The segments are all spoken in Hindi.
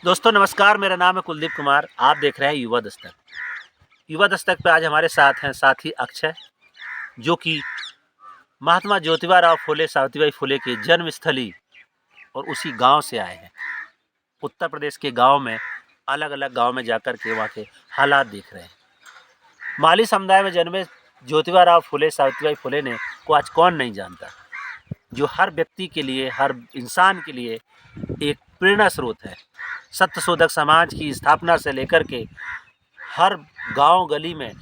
दोस्तों नमस्कार, मेरा नाम है कुलदीप कुमार। आप देख रहे हैं युवा दस्तक। युवा दस्तक पे आज हमारे साथ हैं साथी अक्षय, जो कि महात्मा ज्योतिबा राव फुले सावित्रीबाई फुले के जन्मस्थली और उसी गांव से आए हैं। उत्तर प्रदेश के गांव में अलग अलग गांव में जाकर के वहाँ के हालात देख रहे हैं। माली समुदाय में जन्मे ज्योतिबा राव फुले सावित्रीबाई फुले ने को आज कौन नहीं जानता, जो हर व्यक्ति के लिए, हर इंसान के लिए एक प्रेरणा स्रोत है। सत्यशोधक समाज की स्थापना से लेकर के हर गांव गली में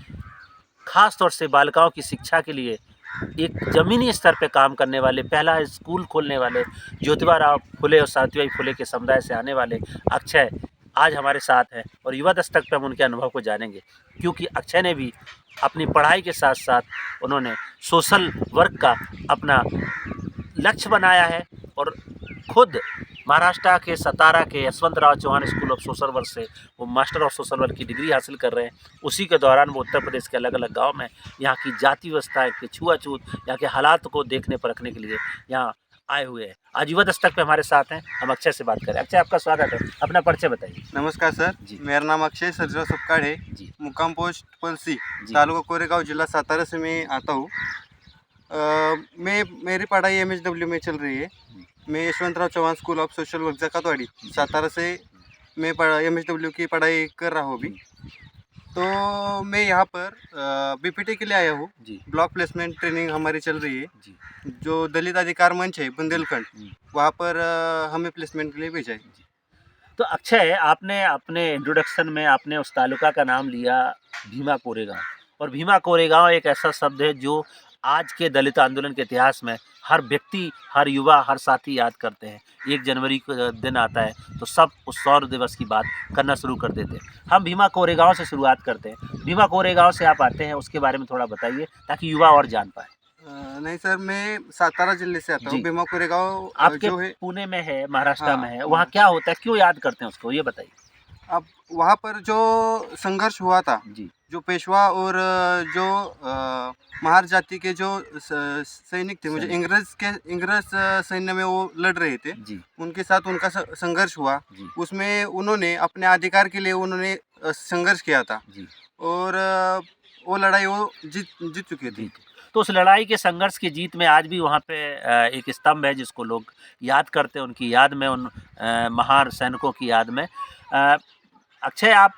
खास तौर से बालिकाओं की शिक्षा के लिए एक ज़मीनी स्तर पे काम करने वाले, पहला स्कूल खोलने वाले ज्योतिबा राव फुले और सावित्रीबाई फुले के समुदाय से आने वाले अक्षय आज हमारे साथ हैं और युवा दस्तक पे हम उनके अनुभव को जानेंगे, क्योंकि अक्षय ने भी अपनी पढ़ाई के साथ साथ उन्होंने सोशल वर्क का अपना लक्ष्य बनाया है और खुद महाराष्ट्र के सतारा के Yashwantrao Chauhan school of social work से वो मास्टर ऑफ सोशल वर्क की डिग्री हासिल कर रहे हैं। उसी के दौरान वो उत्तर प्रदेश के अलग अलग गांव में यहाँ की जाति व्यवस्था के छुआछूत, यहाँ के हालात को देखने परखने के लिए यहाँ आए हुए हैं। आज युवा दस्तक पे हमारे साथ हैं, हम अक्षय से बात करें। अक्षय, आपका स्वागत है, अपना परिचय बताइए। नमस्कार सर जी। मेरा नाम अक्षय सर्जा सुपकाड़ है जी। मुकाम पोस्ट पलसी जी। तालुका कोरेगांव जिला सातारा से मैं आता हूँ। मेरी पढ़ाई MSW में चल रही है। मैं Yashwantrao Chauhan school of social work Jakatwadi Satara से मैं MSW की पढ़ाई कर रहा हूँ अभी। तो मैं यहाँ पर BPT के लिए आया हूँ। जी। ब्लॉक प्लेसमेंट ट्रेनिंग हमारी चल रही है, जी। जो दलित अधिकार मंच है बुंदेलखंड, वहाँ पर हमें प्लेसमेंट के लिए भेजा है। तो अक्षय, आपने अपने इंट्रोडक्शन में आपने उस तालुका का नाम लिया भीमा कोरेगांव, और भीमा कोरेगांव एक ऐसा शब्द है जो आज के दलित आंदोलन के इतिहास में हर व्यक्ति, हर युवा, हर साथी याद करते हैं। 1 जनवरी को दिन आता है तो सब उस शौर्य दिवस की बात करना शुरू कर देते हैं। हम भीमा कोरेगांव से शुरुआत करते हैं। भीमा कोरेगांव से आप आते हैं, उसके बारे में थोड़ा बताइए ताकि युवा और जान पाए। नहीं सर, मैं सातारा जिले से आता हूँ। जी। भीमा कोरेगांव आपके जो है पुणे में है, महाराष्ट्र हाँ, में है, वहाँ क्या होता है, क्यों याद करते हैं उसको, ये बताइए। अब वहाँ पर जो संघर्ष हुआ था, जी। जो पेशवा और जो महार जाति के जो सैनिक थे, मुझे इंग्रज सैन्य में वो लड़ रहे थे, जी। उनके साथ उनका संघर्ष हुआ। जी। उसमें उन्होंने अपने अधिकार के लिए उन्होंने संघर्ष किया था। जी। और वो लड़ाई वो जीत चुके थे। तो उस लड़ाई के संघर्ष की जीत में आज भी वहाँ पे एक स्तंभ है जिसको लोग याद करते हैं, उनकी याद में, उन महान सैनिकों की याद में। अक्षय, आप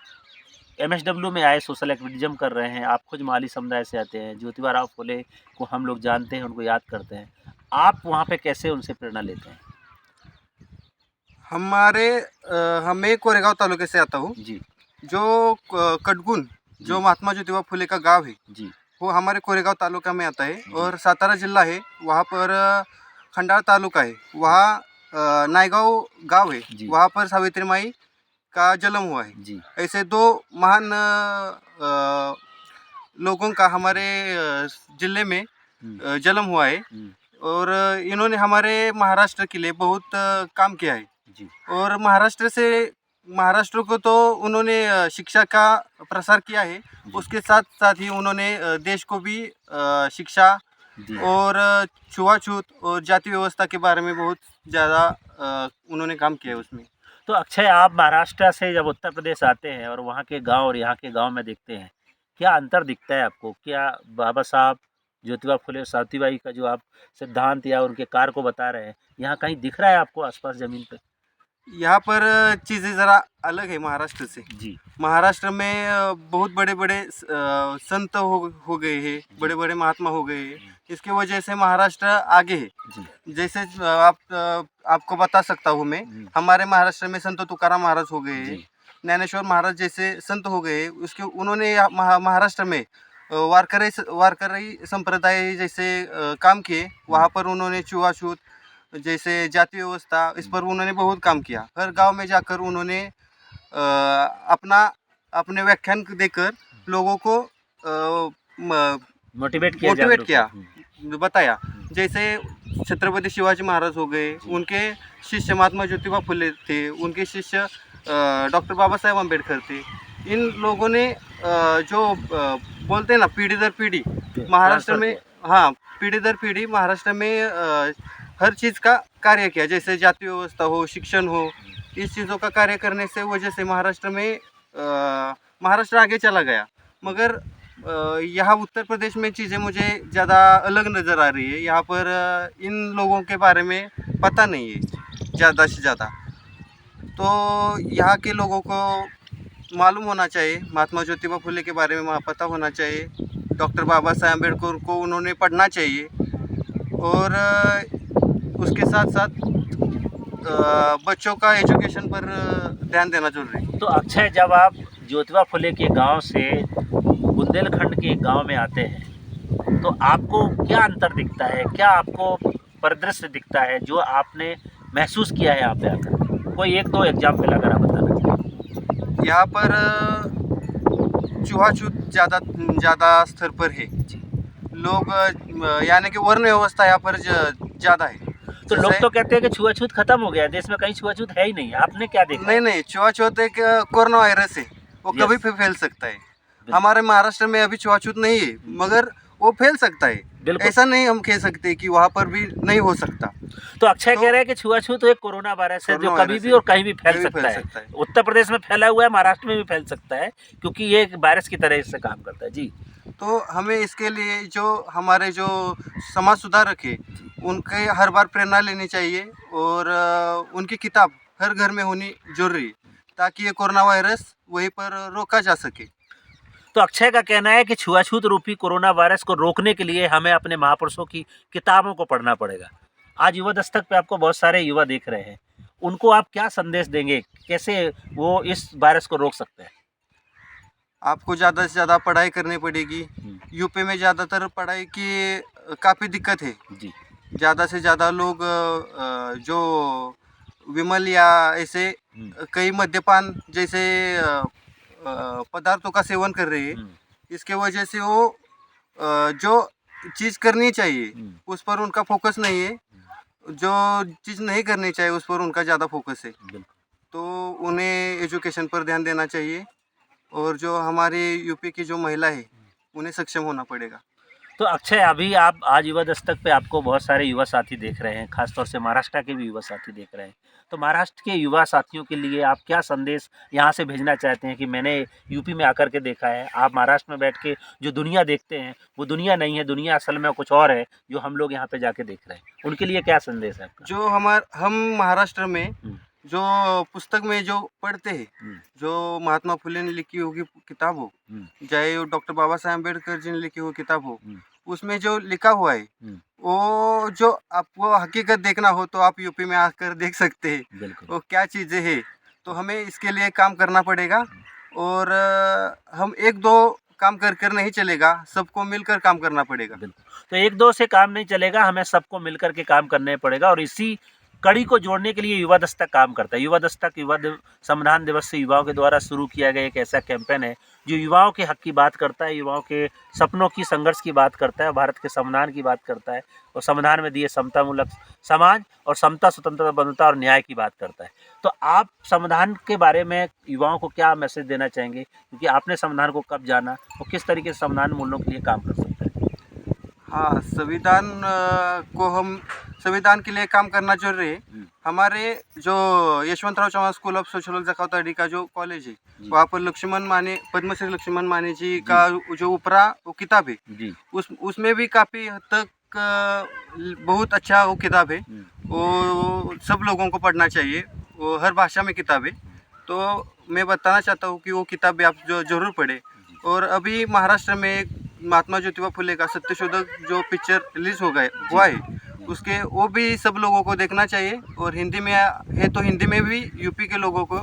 MSW में आए, सोशल एक्टिविज्म कर रहे हैं, आप खुद माली समुदाय से आते हैं, ज्योतिबा राव फुले को हम लोग जानते हैं, उनको याद करते हैं। आप वहाँ पे कैसे उनसे प्रेरणा लेते हैं? मैं कोरेगांव तालुके से आता हूँ। जी। जो कटगुन, जो महात्मा ज्योतिबा फुले का गांव है, जी। वो हमारे कोरेगांव तालुका में आता है। और सातारा जिला है, वहाँ पर खंडार तालुका है, वहाँ नायगांव गांव है, वहाँ पर सावित्री माई का जन्म हुआ है। जी। ऐसे 2 महान लोगों का हमारे जिले में जन्म हुआ है। और इन्होंने हमारे महाराष्ट्र के लिए बहुत काम किया है। जी। और महाराष्ट्र को तो उन्होंने शिक्षा का प्रसार किया है, उसके साथ साथ ही उन्होंने देश को भी शिक्षा और छुआछूत और जाति व्यवस्था के बारे में बहुत ज़्यादा उन्होंने काम किया है उसमें। तो अक्षय, आप महाराष्ट्र से जब उत्तर प्रदेश आते हैं और वहाँ के गांव और यहाँ के गांव में देखते हैं, क्या अंतर दिखता है आपको? क्या बाबा साहब ज्योतिबा फुले सावित्रीबाई का जो आप सिद्धांत या उनके कार्य को बता रहे हैं, यहाँ कहीं दिख रहा है आपको आसपास ज़मीन पे? यहाँ पर चीज़ें ज़रा अलग है महाराष्ट्र से। जी। महाराष्ट्र में बहुत बड़े बड़े संत हो गए हैं, बड़े बड़े महात्मा हो गए हैं। इसके वजह से महाराष्ट्र आगे है। जी। जैसे आपको बता सकता हूँ मैं, हमारे महाराष्ट्र में संत तुकाराम महाराज हो गए हैं, ज्ञानेश्वर महाराज जैसे संत हो गए। उसके उन्होंने महाराष्ट्र में वारकरी संप्रदाय जैसे काम किए। वहाँ पर उन्होंने छुआछूत जैसे जाति व्यवस्था, इस पर उन्होंने बहुत काम किया। हर गांव में जाकर उन्होंने अपने व्याख्यान देकर लोगों को मोटिवेट किया, बताया। जैसे छत्रपति शिवाजी महाराज हो गए, उनके शिष्य महात्मा ज्योतिबा फुले थे, उनके शिष्य डॉक्टर बाबा साहेब अम्बेडकर थे। इन लोगों ने जो बोलते हैं ना, पीढ़ी दर पीढ़ी महाराष्ट्र में, हाँ, पीढ़ी दर पीढ़ी महाराष्ट्र में हर चीज़ का कार्य किया। जैसे जाति व्यवस्था हो, शिक्षण हो, इस चीज़ों का कार्य करने से वजह से महाराष्ट्र आगे चला गया। मगर यहाँ उत्तर प्रदेश में चीज़ें मुझे ज़्यादा अलग नज़र आ रही है। यहाँ पर इन लोगों के बारे में पता नहीं है ज़्यादा से ज़्यादा। तो यहाँ के लोगों को मालूम होना चाहिए, महात्मा ज्योतिबा फुले के बारे में पता होना चाहिए, डॉक्टर बाबा साहेब अम्बेडकर को उन्होंने पढ़ना चाहिए और उसके साथ साथ बच्चों का एजुकेशन पर ध्यान देना जरूरी है। तो अक्षय, जब आप ज्योतिबा फुले के गांव से बुंदेलखंड के गांव में आते हैं तो आपको क्या अंतर दिखता है, क्या आपको परिदृश्य दिखता है जो आपने महसूस किया है यहाँ पे आकर? कोई एक दो एग्जाम्पल अगर आप बताना चाहें। यहाँ पर छुआछूत ज़्यादा स्तर पर है। लोग यानी कि वर्ण व्यवस्था यहाँ पर ज़्यादा है। तो लोग तो कहते हैं कि छुआछूत खत्म हो गया है, देश में कहीं छुआछूत है ही नहीं। आपने क्या देखा? नहीं, छुआछूत एक कोरोना वायरस है, वो कभी भी फैल सकता है। हमारे महाराष्ट्र में अभी छुआछूत नहीं है, मगर वो फैल सकता है। ऐसा नहीं हम कह सकते कि वहाँ पर भी नहीं हो सकता। तो अक्षय कह रहे हैं कि छुआछूत तो एक कोरोना वायरस है जो कभी भी और कहीं भी फैल सकता है। उत्तर प्रदेश में फैला हुआ है, महाराष्ट्र में भी फैल सकता है, क्योंकि ये एक वायरस की तरह इससे काम करता है। जी, तो हमें इसके लिए जो हमारे जो समाज सुधारक है उनके हर बार प्रेरणा लेनी चाहिए और उनकी किताब हर घर में होनी जरूरी है ताकि ये कोरोना वायरस वहीं पर रोका जा सके। तो अक्षय का कहना है कि छुआछूत रूपी कोरोना वायरस को रोकने के लिए हमें अपने महापुरुषों की किताबों को पढ़ना पड़ेगा। आज युवा दस्तक पे आपको बहुत सारे युवा देख रहे हैं, उनको आप क्या संदेश देंगे, कैसे वो इस वायरस को रोक सकते हैं? आपको ज़्यादा से ज़्यादा पढ़ाई करनी पड़ेगी। यूपी में ज़्यादातर पढ़ाई की काफ़ी दिक्कत है जी। ज़्यादा से ज़्यादा लोग जो विमल या ऐसे कई मद्यपान जैसे पदार्थों का सेवन कर रहे हैं। इसके वजह से वो जो चीज़ करनी चाहिए उस पर उनका फोकस नहीं है, जो चीज़ नहीं करनी चाहिए उस पर उनका ज़्यादा फोकस है। तो उन्हें एजुकेशन पर ध्यान देना चाहिए और जो हमारे यूपी की जो महिला है उन्हें सक्षम होना पड़ेगा। तो अक्षय, अभी आप आज युवा दस्तक पे आपको बहुत सारे युवा साथी देख रहे हैं, खासतौर से महाराष्ट्र के भी युवा साथी देख रहे हैं। तो महाराष्ट्र के युवा साथियों के लिए आप क्या संदेश यहाँ से भेजना चाहते हैं कि मैंने यूपी में आकर के देखा है, आप महाराष्ट्र में बैठ के जो दुनिया देखते हैं वो दुनिया नहीं है, दुनिया असल में कुछ और है जो हम लोग यहाँ पे जाके देख रहे हैं, उनके लिए क्या संदेश है आपका? जो हम महाराष्ट्र में जो पुस्तक में जो पढ़ते हैं, जो महात्मा फुले ने लिखी होगी किताब हो, चाहे डॉक्टर बाबा साहेब अम्बेडकर जी ने लिखी हुई किताब हो, उसमें जो लिखा हुआ है वो जो आपको हकीकत देखना हो तो आप यूपी में आकर देख सकते हैं वो क्या चीज़ें हैं। तो हमें इसके लिए काम करना पड़ेगा और हम एक दो काम कर नहीं चलेगा, सबको मिलकर काम करना पड़ेगा। तो एक दो से काम नहीं चलेगा, हमें सबको मिलकर के काम करने पड़ेगा और इसी कड़ी को जोड़ने के लिए युवा दस्तक काम करता है। युवा दस्तक संविधान दिवस से युवाओं के द्वारा शुरू किया गया एक ऐसा कैंपेन है जो युवाओं के हक की बात करता है, युवाओं के सपनों की संघर्ष की बात करता है, भारत के संविधान की बात करता है और संविधान में दिए समतामूलक समाज और समता, स्वतंत्रता, बंधुता और न्याय की बात करता है। तो आप संविधान के बारे में युवाओं को क्या मैसेज देना चाहेंगे, क्योंकि आपने संविधान को कब जाना और किस तरीके से संविधान मूल्यों के लिए काम कर सकते हैं? हाँ, संविधान के लिए काम करना जरूरी है। हमारे जो Yashwantrao Chavan school of social Jakatwadi का जो कॉलेज है वहाँ पर पद्मश्री लक्ष्मण माने जी का जो उपरा वो किताब है उसमें भी काफ़ी हद तक बहुत अच्छा वो किताब है। वो सब लोगों को पढ़ना चाहिए, वो हर भाषा में किताब है। तो मैं बताना चाहता हूँ कि वो किताब भी आप जो ज़रूर पढ़ें। और अभी महाराष्ट्र में महात्मा ज्योतिबा फुले का सत्यशोधक जो पिक्चर रिलीज हुआ है उसके वो भी सब लोगों को देखना चाहिए और हिंदी में है तो हिंदी में भी यूपी के लोगों को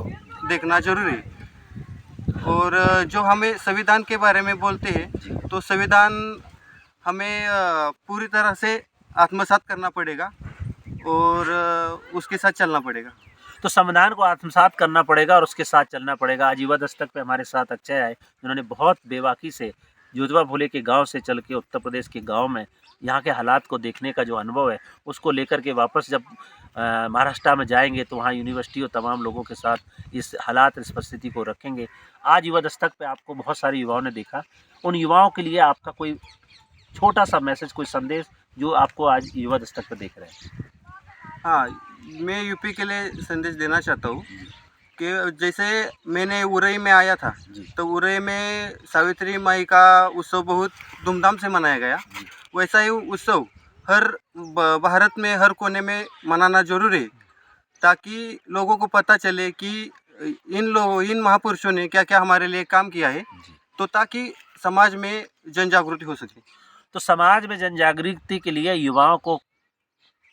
देखना जरूरी है। और जो हमें संविधान के बारे में बोलते हैं तो संविधान हमें पूरी तरह से आत्मसात करना पड़ेगा और उसके साथ चलना पड़ेगा। तो संविधान को आत्मसात करना पड़ेगा और उसके साथ चलना पड़ेगा। आज युवा दस्तक पे हमारे साथ अक्षय आए जिन्होंने बहुत बेबाकी से ज्योतिबा फुले के गांव से चल के उत्तर प्रदेश के गांव में यहाँ के हालात को देखने का जो अनुभव है उसको लेकर के वापस जब महाराष्ट्र में जाएंगे तो वहाँ यूनिवर्सिटी और तमाम लोगों के साथ इस हालात, इस परिस्थिति को रखेंगे। आज युवा दस्तक पे आपको बहुत सारे युवाओं ने देखा, उन युवाओं के लिए आपका कोई छोटा सा मैसेज, कोई संदेश जो आपको आज युवा दस्तक पे देख रहे हैं? हाँ, मैं यूपी के लिए संदेश देना चाहता हूँ कि जैसे मैंने उरई में आया था, तो उरई में सावित्री माई का उत्सव बहुत धूमधाम से मनाया गया। वैसा ही उत्सव हर भारत में हर कोने में मनाना जरूर है, ताकि लोगों को पता चले कि इन महापुरुषों ने क्या क्या हमारे लिए काम किया है, तो ताकि समाज में जन जागृति हो सके। तो समाज में जन जागृति के लिए युवाओं को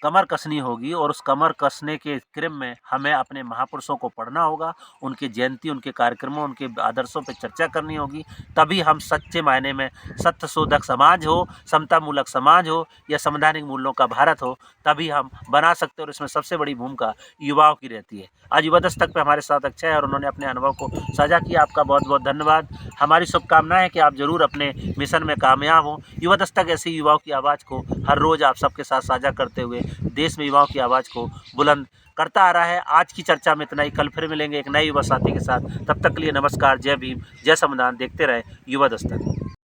कमर कसनी होगी, और उस कमर कसने के क्रम में हमें अपने महापुरुषों को पढ़ना होगा, उनकी जयंती, उनके कार्यक्रमों, उनके आदर्शों पर चर्चा करनी होगी। तभी हम सच्चे मायने में सत्य शोधक समाज हो, समतामूलक समाज हो या संवैधानिक मूल्यों का भारत हो, तभी हम बना सकते हैं। और इसमें सबसे बड़ी भूमिका युवाओं की रहती है। आज युवा दस्तक पे हमारे साथ अक्षय है और उन्होंने अपने अनुभव को साझा किया। आपका बहुत बहुत धन्यवाद। हमारी शुभकामनाएं है कि आप जरूर अपने मिशन में कामयाब हों। युवा दस्तक ऐसी युवाओं की आवाज़ को हर रोज़ आप सबके साथ साझा करते हुए देश में युवाओं की आवाज़ को बुलंद करता आ रहा है। आज की चर्चा में इतना ही। कल फिर मिलेंगे एक नए युवा साथी के साथ। तब तक के लिए नमस्कार। जय भीम, जय संविधान। देखते रहे युवा दस्तक।